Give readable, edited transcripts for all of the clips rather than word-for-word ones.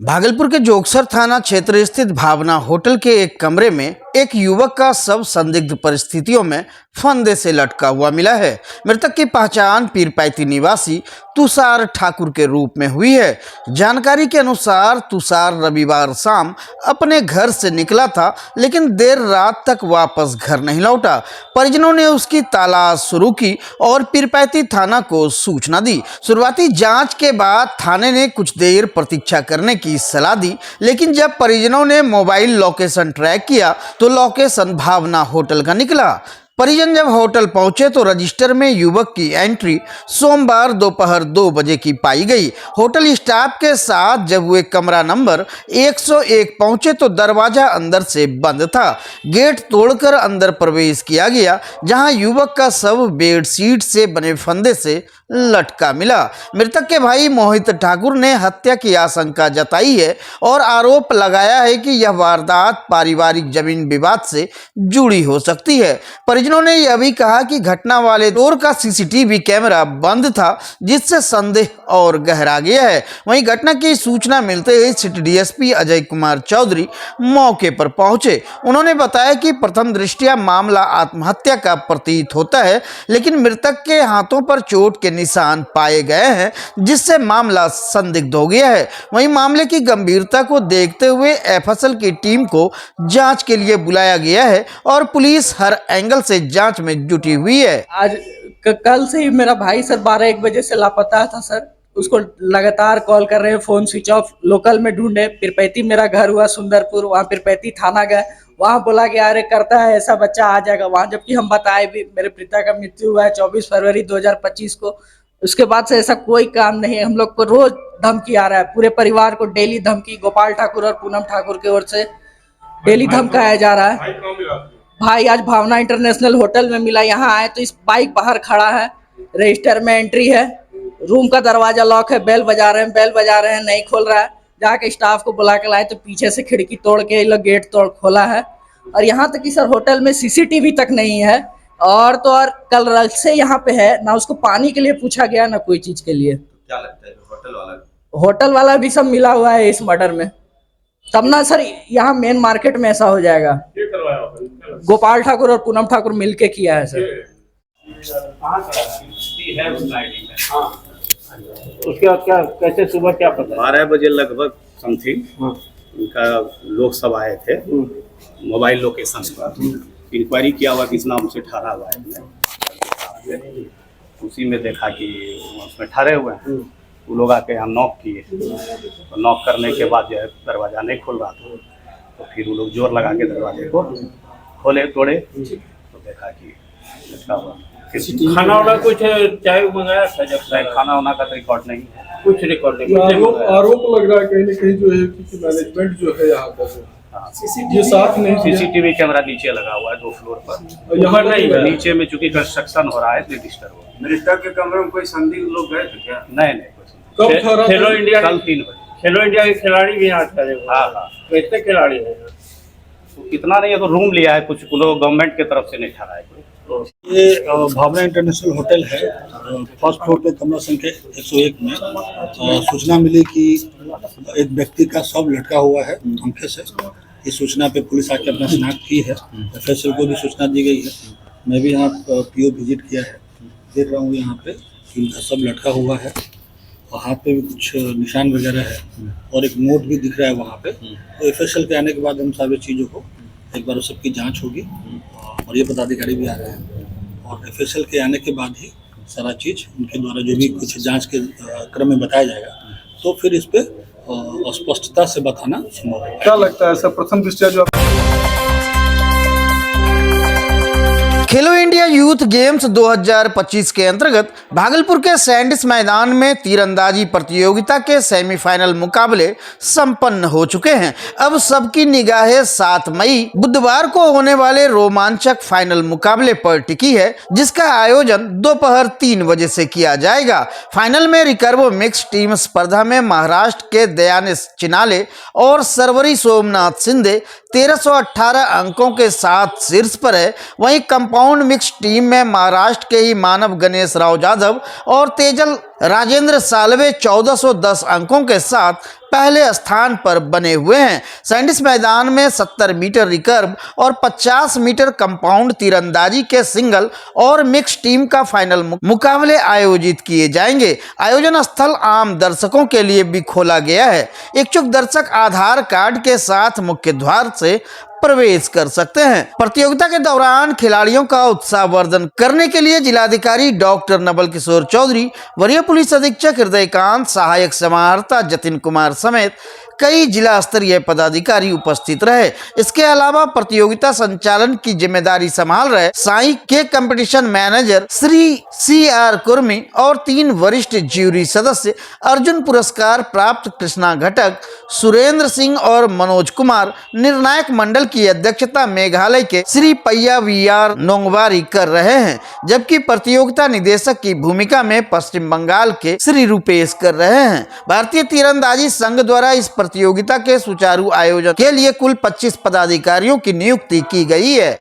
भागलपुर के जोगसर थाना क्षेत्र स्थित भावना होटल के एक कमरे में एक युवक का शव संदिग्ध परिस्थितियों में फंदे से लटका हुआ मिला है। मृतक की पहचान पीरपैती निवासी तुषार ठाकुर के रूप में हुई है। जानकारी के अनुसार तुषार रविवार शाम अपने घर से निकला था, लेकिन देर रात तक वापस घर नहीं लौटा। परिजनों ने उसकी तलाश शुरू की और पीरपैती थाना को सूचना दी। शुरुआती जांच के बाद थाने ने कुछ देर प्रतीक्षा करने की सलाह दी, लेकिन जब परिजनों ने मोबाइल लोकेशन ट्रैक किया तो लोकेशन भावना होटल का निकला। परिजन जब होटल पहुंचे तो रजिस्टर में युवक की एंट्री सोमवार दोपहर 2 बजे की पाई गई। होटल स्टाफ के साथ जब वे कमरा नंबर 101 पहुंचे तो दरवाजा अंदर से बंद था। गेट तोड़कर अंदर प्रवेश किया गया, जहां युवक का शव बेडशीट से बने फंदे से लटका मिला। मृतक के भाई मोहित ठाकुर ने हत्या की आशंका जताई है और आरोप लगाया है कि यह वारदात पारिवारिक जमीन विवाद से जुड़ी हो सकती है। परिजनों ने यह भी कहा कि घटना वाले दौर का सीसीटीवी कैमरा बंद था, जिससे संदेह और गहरा गया है। वहीं घटना की सूचना मिलते ही सिटी डीएसपी अजय कुमार चौधरी मौके पर पहुंचे। उन्होंने बताया कि प्रथम दृष्टया मामला आत्महत्या का प्रतीत होता है, लेकिन मृतक के हाथों पर चोट के निशान पाए गए हैं, जिससे मामला संदिग्ध हो गया है। वहीं मामले की गंभीरता को देखते हुए एफएसएल की टीम को जांच के लिए बुलाया गया है और पुलिस हर एंगल से जांच में जुटी हुई है। आज कल से ही मेरा भाई सर 12-1 बजे से लापता था सर। उसको लगातार कॉल कर रहे हैं, फोन स्विच ऑफ। लोकल में ढूंढे, पीरपैती मेरा घर हुआ सुंदरपुर, वहाँ पीरपैती थाना गए, वहाँ बोला कि अरे करता है ऐसा बच्चा आ जाएगा वहाँ। जबकि हम बताए भी मेरे पिता का मृत्यु हुआ है 24 फरवरी 2025 को। उसके बाद से ऐसा कोई काम नहीं है। हम लोग को रोज धमकी आ रहा है, पूरे परिवार को डेली धमकी। गोपाल ठाकुर और पूनम ठाकुर की ओर से डेली धमकाया जा रहा है। भाई आज भावना इंटरनेशनल होटल में मिला। यहाँ आए तो इस बाइक बाहर खड़ा है, रजिस्टर में एंट्री है, रूम का दरवाजा लॉक है, बेल बजा रहे हैं, नहीं खोल रहा है। जाके स्टाफ को बुला के लाए तो पीछे से खिड़की तोड़ के लोग गेट तोड़ खोला है। और यहाँ तक कि सर होटल में सीसीटीवी तक नहीं है। और तो और कल रात से यहाँ पे है ना, उसको पानी के लिए पूछा गया ना कोई चीज के लिए। क्या लगता है होटल वाला भी सब मिला हुआ है इस मर्डर में। तब ना सर यहाँ मेन मार्केट में ऐसा हो जाएगा। गोपाल ठाकुर और पूनम ठाकुर मिलके किया है सर। उसके बाद क्या कैसे सुबह क्या पता? 12 बजे लगभग समथिंग उनका लोग सब आए थे मोबाइल लोकेशन पर। इंक्वायरी किया हुआ किस नाम से ठहरा हुआ है, उसी में देखा कि उसमें ठहरे हुए हैं। वो लोग आके यहाँ नॉक किए, तो नॉक करने के बाद जो है दरवाज़ा नहीं खुल रहा था, तो फिर वो लोग जोर लगा के दरवाजे को खोले तोड़े तो देखा कि लटका हुआ। खाना वाला कुछ चाय मंगाया था? जब खाना वाना का तो रिकॉर्ड नहीं है, कुछ रिकॉर्ड नहीं। आरोप लग रहा है कहीं न कहीं जो है कि मैनेजमेंट जो है यहाँ पर ये साथ नहीं। सीसीटीवी कैमरा नीचे लगा हुआ है 2 फ्लोर पर, यहाँ नहीं है। नीचे में चूंकि कंस्ट्रक्शन हो रहा है रजिस्टर हो। मृतक के कमरे में कोई संदिग्ध लोग गए थे क्या? नहीं कब ठहरा? खेलो इंडिया कल 3 बजे। खेलो इंडिया के खिलाड़ी भी यहाँ ठहरे हुए। हाँ। कितने खिलाड़ी है? तो इतना नहीं है, तो रूम लिया है कुछ लोग गवर्नमेंट की तरफ से नहीं ठहरा है कोई। ये भावना इंटरनेशनल होटल है, फर्स्ट फ्लोर पे कमरा संख्या 101 में सूचना मिली कि एक व्यक्ति का शव लटका हुआ है पंखे से। इस सूचना पे पुलिस आके अपना शिनाख्त की है, एफएसएल को भी सूचना दी गई है। मैं भी यहाँ पीओ विजिट किया है, देख रहा हूँ यहाँ पे कि उनका शव लटका हुआ है और हाथ पे भी कुछ निशान वगैरह है और एक नोट भी दिख रहा है वहाँ पे। तो एफएसएल के आने के बाद हम सारी चीज़ों को एक बार सबकी जांच होगी और ये पदाधिकारी भी आ रहे हैं और एफएसएल के आने के बाद ही सारा चीज़ उनके द्वारा जो भी कुछ जांच के क्रम में बताया जाएगा, तो फिर इस पे स्पष्टता से बताना संभव है। क्या लगता है सर प्रथम दृष्टया जो खेलो इंडिया यूथ गेम्स 2025 के अंतर्गत भागलपुर के सैंडिस मैदान में तीरंदाजी प्रतियोगिता के सेमीफाइनल मुकाबले संपन्न हो चुके हैं। अब सबकी निगाहें 7 मई बुधवार को होने वाले रोमांचक फाइनल मुकाबले पर टिकी है, जिसका आयोजन दोपहर 3 बजे से किया जाएगा। फाइनल में रिकर्व मिक्स टीम स्पर्धा में महाराष्ट्र के दयानिश चिनाले और सरवरी सोमनाथ सिंधे 1318 अंकों के साथ शीर्ष पर है। वहीं कंपाउंड मिक्स टीम में महाराष्ट्र के ही मानव गणेश राव जाधव और तेजल राजेंद्र सालवे 1410 अंकों के साथ पहले स्थान पर बने हुए हैं। सैंडिस मैदान में 70 मीटर रिकर्व और 50 मीटर कंपाउंड तीरंदाजी के सिंगल और मिक्स टीम का फाइनल मुकाबले आयोजित किए जाएंगे। आयोजन स्थल आम दर्शकों के लिए भी खोला गया है। इच्छुक दर्शक आधार कार्ड के साथ मुख्य द्वार से प्रवेश कर सकते हैं। प्रतियोगिता के दौरान खिलाड़ियों का उत्साहवर्धन करने के लिए जिलाधिकारी डॉक्टर नवल किशोर चौधरी, वरीय पुलिस अधीक्षक हृदयकांत, सहायक समाहर्ता जतिन कुमार समेत कई जिला स्तरीय पदाधिकारी उपस्थित रहे। इसके अलावा प्रतियोगिता संचालन की जिम्मेदारी संभाल रहे साई के competition manager Shri CR Kurmi और 3 वरिष्ठ ज्यूरी सदस्य अर्जुन पुरस्कार प्राप्त कृष्णा घटक, सुरेंद्र सिंह और मनोज कुमार, निर्णायक मंडल की अध्यक्षता मेघालय के श्री पैया VR नोंगवारी कर रहे हैं, जबकि प्रतियोगिता निदेशक की भूमिका में पश्चिम बंगाल के श्री रूपेश कर रहे हैं। भारतीय तीरंदाजी संघ द्वारा इस प्रतियोगिता के सुचारू आयोजन के लिए कुल 25 पदाधिकारियों की नियुक्ति की गई है।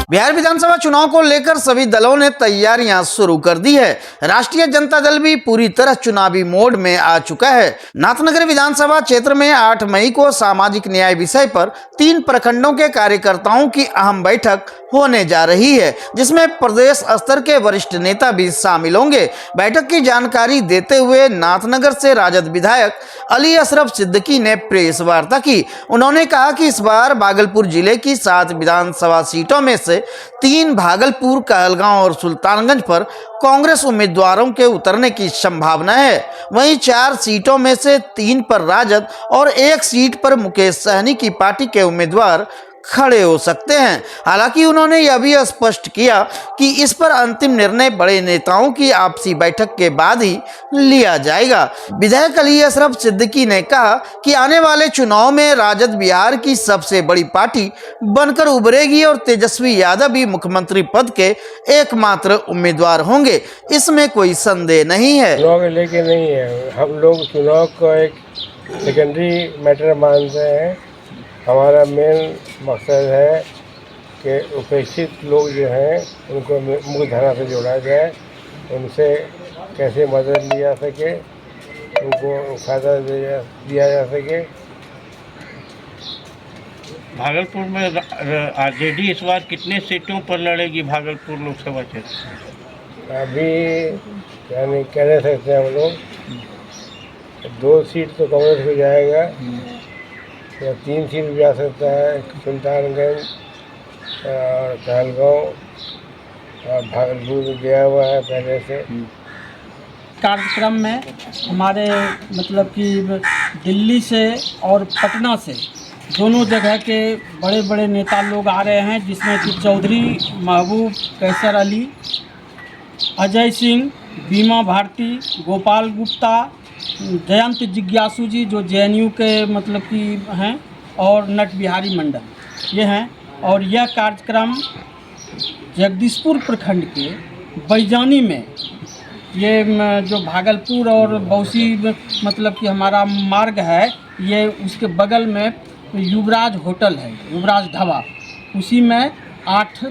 बिहार विधानसभा चुनाव को लेकर सभी दलों ने तैयारियां शुरू कर दी है। राष्ट्रीय जनता दल भी पूरी तरह चुनावी मोड में आ चुका है। नाथनगर विधानसभा क्षेत्र में 8 मई को सामाजिक न्याय विषय पर 3 प्रखंडों के कार्यकर्ताओं की अहम बैठक होने जा रही है, जिसमें प्रदेश स्तर के वरिष्ठ नेता भी शामिल होंगे। बैठक की जानकारी देते हुए नाथनगर से राजद विधायक अली अशरफ सिद्दीकी ने प्रेस वार्ता की। उन्होंने कहा कि इस बार भागलपुर जिले की 7 विधानसभा सीटों में से 3 भागलपुर, कहलगांव और सुल्तानगंज पर कांग्रेस उम्मीदवारों के उतरने की संभावना है। वहीं 4 सीटों में से 3 पर राजद और 1 सीट पर मुकेश सहनी की पार्टी के उम्मीदवार खड़े हो सकते हैं। हालांकि उन्होंने यह भी स्पष्ट किया कि इस पर अंतिम निर्णय बड़े नेताओं की आपसी बैठक के बाद ही लिया जाएगा। विधायक अली अशरफ सिद्दीकी ने कहा कि आने वाले चुनाव में राजद बिहार की सबसे बड़ी पार्टी बनकर उभरेगी और तेजस्वी यादव भी मुख्यमंत्री पद के एकमात्र उम्मीदवार होंगे, इसमें कोई संदेह नहीं है। चुनाव को लेके नहीं है, हम लोग चुनाव को एक सेकेंडरी मैटर मानते हैं। हमारा मेन मकसद है कि उपेक्षित लोग जो हैं उनको मुख्य धारा से जोड़ा जाए, उनसे कैसे मदद ली जा सके, उनको फायदा दिया जा सके। भागलपुर में RJD इस बार कितने सीटों पर लड़ेगी भागलपुर लोकसभा क्षेत्र? अभी यानी कह नहीं सकते हम लोग। 2 सीट तो कांग्रेस को जाएगा या 3 सीट भी आ सकता है, सुल्तानगंज और कहलगांव और भागलपुर गया हुआ है पहले से। कार्यक्रम में हमारे मतलब कि दिल्ली से और पटना से दोनों जगह के बड़े बड़े नेता लोग आ रहे हैं, जिसमें कि चौधरी महबूब कैसर अली, अजय सिंह, बीमा भारती, गोपाल गुप्ता, जयंत जिज्ञासु जी जो JNU के मतलब कि हैं, और नट बिहारी मंडल ये हैं। और यह कार्यक्रम जगदीशपुर प्रखंड के बैजानी में, ये जो भागलपुर और बौसी मतलब कि हमारा मार्ग है, ये उसके बगल में युवराज होटल है, युवराज ढाबा, उसी में 8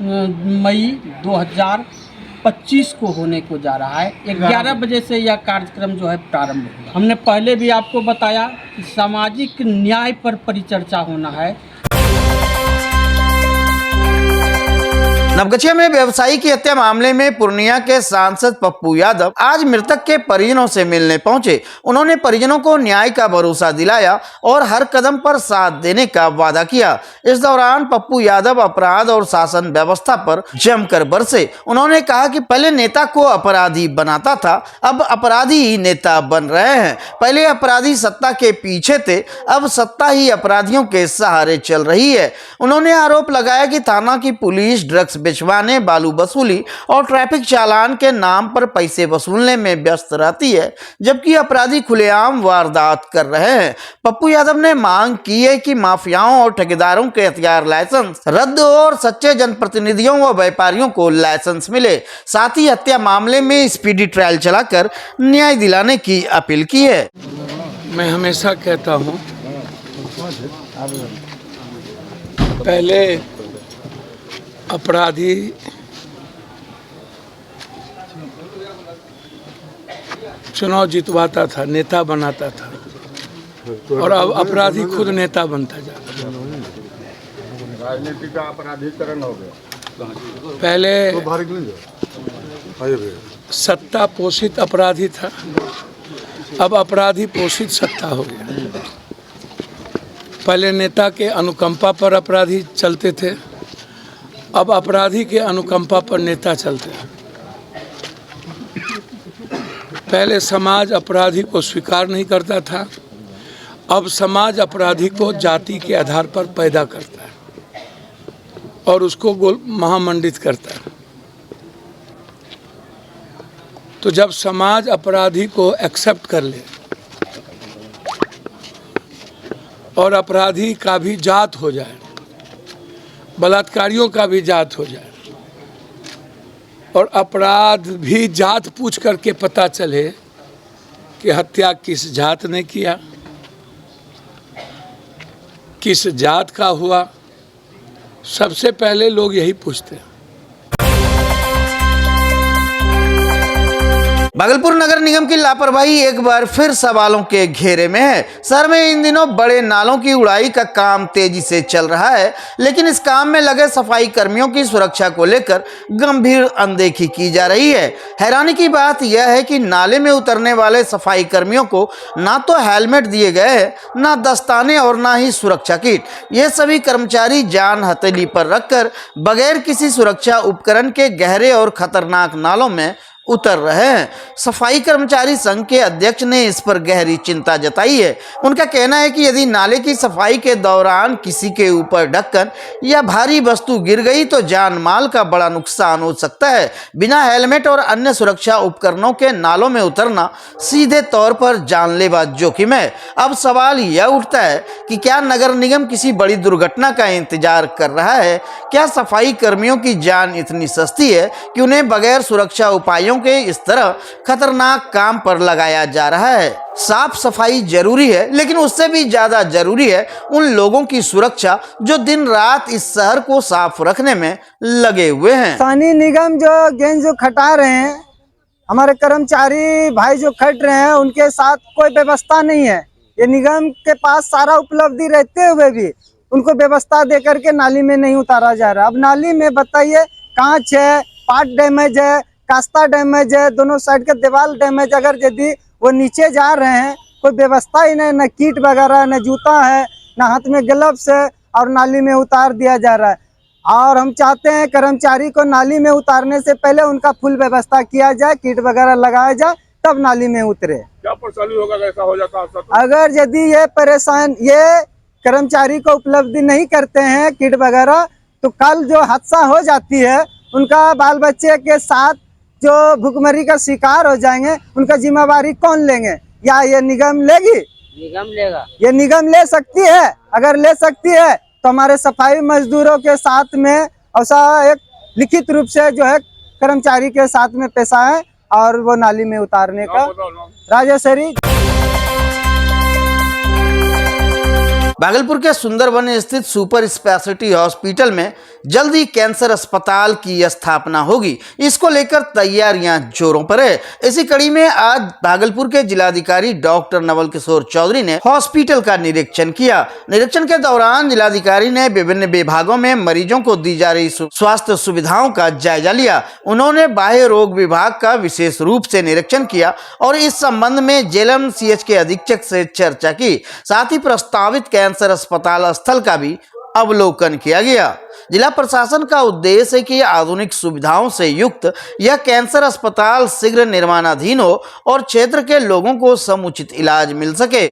मई 2025 को होने को जा रहा है। 11 बजे से यह कार्यक्रम जो है प्रारंभ होगा। हमने पहले भी आपको बताया कि सामाजिक न्याय पर परिचर्चा होना है। नवगछिया में व्यवसायी की हत्या मामले में पूर्णिया के सांसद पप्पू यादव आज मृतक के परिजनों से मिलने पहुंचे। उन्होंने परिजनों को न्याय का भरोसा दिलाया और हर कदम पर साथ देने का वादा किया। इस दौरान पप्पू यादव अपराध और शासन व्यवस्था पर जमकर बरसे। उन्होंने कहा कि पहले नेता को अपराधी बनाता था, अब अपराधी ही नेता बन रहे हैं। पहले अपराधी सत्ता के पीछे थे, अब सत्ता ही अपराधियों के सहारे चल रही है। उन्होंने आरोप लगाया कि थाना की पुलिस ड्रग्स बेचवाने, बालू वसूली और ट्रैफिक चालान के नाम पर पैसे वसूलने में व्यस्त रहती है, जबकि अपराधी खुलेआम वारदात कर रहे हैं। पप्पू यादव ने मांग की है कि माफियाओं और ठेकेदारों के हथियार लाइसेंस रद्द हो और सच्चे जनप्रतिनिधियों व व्यापारियों को लाइसेंस मिले। साथ ही हत्या मामले में स्पीडी ट्रायल चलाकर न्याय दिलाने की अपील की है। मैं हमेशा कहता हूँ, पहले अपराधी चुनाव जितवाता था, नेता बनाता था, और अब अपराधी खुद नेता बनता जा रहा है। राजनीति का अपराधीकरण हो गया। पहले सत्ता पोषित अपराधी था, अब अपराधी पोषित सत्ता हो गया। पहले नेता के अनुकंपा पर अपराधी चलते थे, अब अपराधी के अनुकंपा पर नेता चलते हैं। पहले समाज अपराधी को स्वीकार नहीं करता था, अब समाज अपराधी को जाति के आधार पर पैदा करता है और उसको महामंडित करता है। तो जब समाज अपराधी को एक्सेप्ट कर ले और अपराधी का भी जात हो जाए, बलात्कारियों का भी जात हो जाए, और अपराध भी जात पूछ करके पता चले कि हत्या किस जात ने किया, किस जात का हुआ, सबसे पहले लोग यही पूछते हैं। भागलपुर नगर निगम की लापरवाही एक बार फिर सवालों के घेरे में है। शहर में इन दिनों बड़े नालों की उड़ाई का काम तेजी से चल रहा है, लेकिन इस काम में लगे सफाई कर्मियों की सुरक्षा को लेकर गंभीर अनदेखी की जा रही है। हैरानी की बात यह है कि नाले में उतरने वाले सफाई कर्मियों को ना तो हेलमेट दिए गए हैं, ना दस्ताने और ना ही सुरक्षा किट। ये सभी कर्मचारी जान हथेली पर रखकर बगैर किसी सुरक्षा उपकरण के गहरे और खतरनाक नालों में उतर रहे हैं। सफाई कर्मचारी संघ के अध्यक्ष ने इस पर गहरी चिंता जताई है। उनका कहना है कि यदि नाले की सफाई के दौरान किसी के ऊपर ढक्कन या भारी वस्तु गिर गई तो जान माल का बड़ा नुकसान हो सकता है। बिना हेलमेट और अन्य सुरक्षा उपकरणों के नालों में उतरना सीधे तौर पर जानलेवा जोखिम है। अब सवाल यह उठता है कि क्या नगर निगम किसी बड़ी दुर्घटना का इंतजार कर रहा है? क्या सफाई कर्मियों की जान इतनी सस्ती है कि उन्हें बगैर सुरक्षा उपायों के इस तरह खतरनाक काम पर लगाया जा रहा है? साफ सफाई जरूरी है, लेकिन उससे भी ज्यादा जरूरी है उन लोगों की सुरक्षा जो दिन रात इस शहर को साफ रखने में लगे हुए हैं। स्थानीय निगम जो गेंद जो खटा रहे हैं, हमारे कर्मचारी भाई जो खट रहे हैं, उनके साथ कोई व्यवस्था नहीं है। ये निगम के पास सारा उपलब्धि रहते हुए भी उनको व्यवस्था दे करके नाली में नहीं उतारा जा रहा। अब नाली में बताइए, कांच है, पार्ट डैमेज है, कास्ता डैमेज है, दोनों साइड के दीवार डैमेज। अगर यदि वो नीचे जा रहे हैं, कोई व्यवस्था ही नहीं, न किट वगैरह, न जूता है, न हाथ में ग्लव्स है, और नाली में उतार दिया जा रहा है। और हम चाहते हैं कर्मचारी को नाली में उतारने से पहले उनका फुल व्यवस्था किया जाए, किट वगैरह लगाया जाए, तब नाली में उतरे। क्या परेशानी होगा ऐसा हो जाता है? अगर यदि ये कर्मचारी को उपलब्धि नहीं करते हैं किट वगैरह, तो कल जो हादसा हो जाती है, उनका बाल बच्चे के साथ जो भुखमरी का शिकार हो जाएंगे, उनका जिम्मेवारी कौन लेंगे? या ये निगम लेगी? निगम लेगा। ये निगम ले सकती है। अगर ले सकती है तो हमारे सफाई मजदूरों के साथ में ऐसा एक लिखित रूप से जो है कर्मचारी के साथ में पेश आए और वो नाली में उतारने का। राजेश्वरी। भागलपुर के सुंदरवन स्थित सुपर स्पेशलिटी हॉस्पिटल में जल्दी कैंसर अस्पताल की स्थापना होगी। इसको लेकर तैयारियां जोरों पर है। इसी कड़ी में आज भागलपुर के जिलाधिकारी डॉक्टर नवल किशोर चौधरी ने हॉस्पिटल का निरीक्षण किया। निरीक्षण के दौरान जिलाधिकारी ने विभिन्न विभागों में मरीजों को दी जा रही स्वास्थ्य सुविधाओं का जायजा लिया। उन्होंने बाह्य रोग विभाग का विशेष रूप से निरीक्षण किया और इस संबंध में जेएलएम सीएच के अधीक्षक से चर्चा की। साथ ही प्रस्तावित कैंसर अस्पताल स्थल का भी अवलोकन किया गया। जिला प्रशासन का उद्देश्य है कि आधुनिक सुविधाओं से युक्त यह कैंसर अस्पताल शीघ्र निर्माणाधीन हो और क्षेत्र के लोगों को समुचित इलाज मिल सके।